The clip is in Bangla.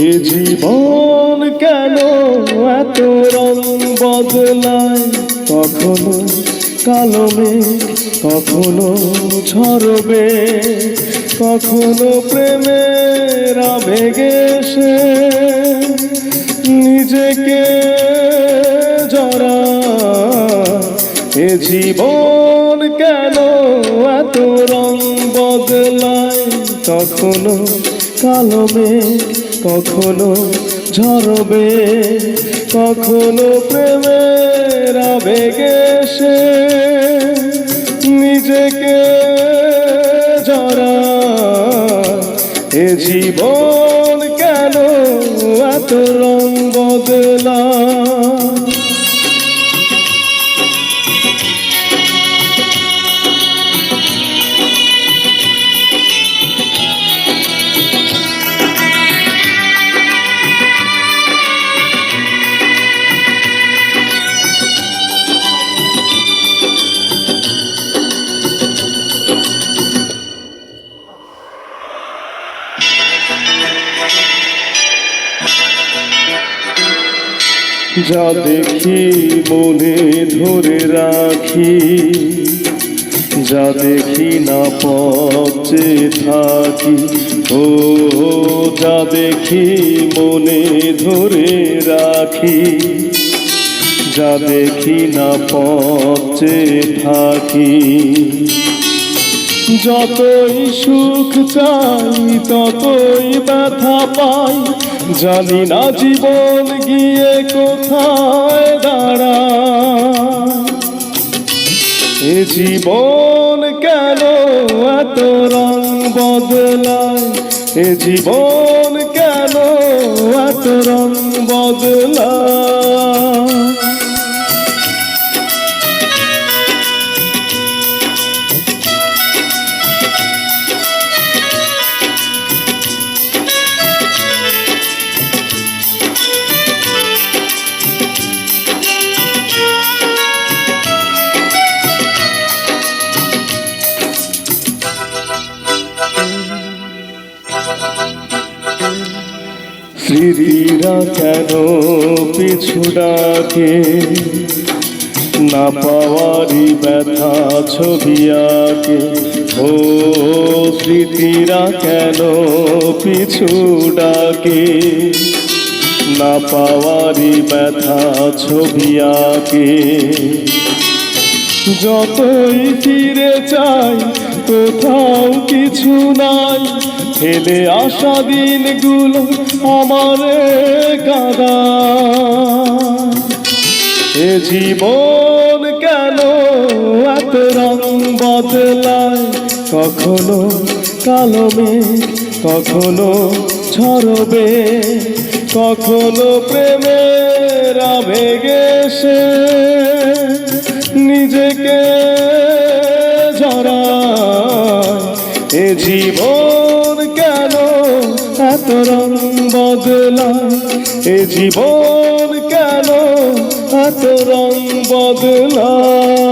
এ জীবন কেন এত রং বদলায়, কখনো কালো মেঘ কখনো ঝরবে, কখনো প্রেমের আবেগে সে নিজেকে জড়ায়। এ জীবন কেন এত রং বদলায়, কখনো কালো মেঘ কখনো ঝরবে, কখনো প্রেমের আবেগে সে নিজেকে জড়ায়। এ জীবন কেন এত রং বদলায়। যা দেখি মনে ধরে রাখি, যা দেখি না পথে থাকি। ও যা দেখি মনে ধরে রাখি, যা দেখি না পথে থাকি। যতই সুখ চাই ততই ব্যথা পাই, জানি না জীবন গিয়ে কোথায় দাঁড়ায়। এ জীবন কেন এত রং বদলায়, এ জীবন কেন এত রং বদলায়। স্মৃতিরা কেন পিছু ডাকে, না পাওয়ারই ব্যথা ছবি আঁকে। ও স্মৃতিরা কেন পিছু ডাকে, না পাওয়ারই ব্যথা ছবি আঁকে। যতই ফিরে চাই কোথাও কিছু নাই, ফেলে আসা দিনগুলো আমারে কাঁদায়। এ জীবন কেন এত রং বদলায়, কখনো কালো মেঘ কখনো ঝরবে, কখনো প্রেমের আবেগে সে নিজেকে জড়ায়। এ জীবন কেন এত রং বদলায়, এ জীবন কেন এত রং বদলায়।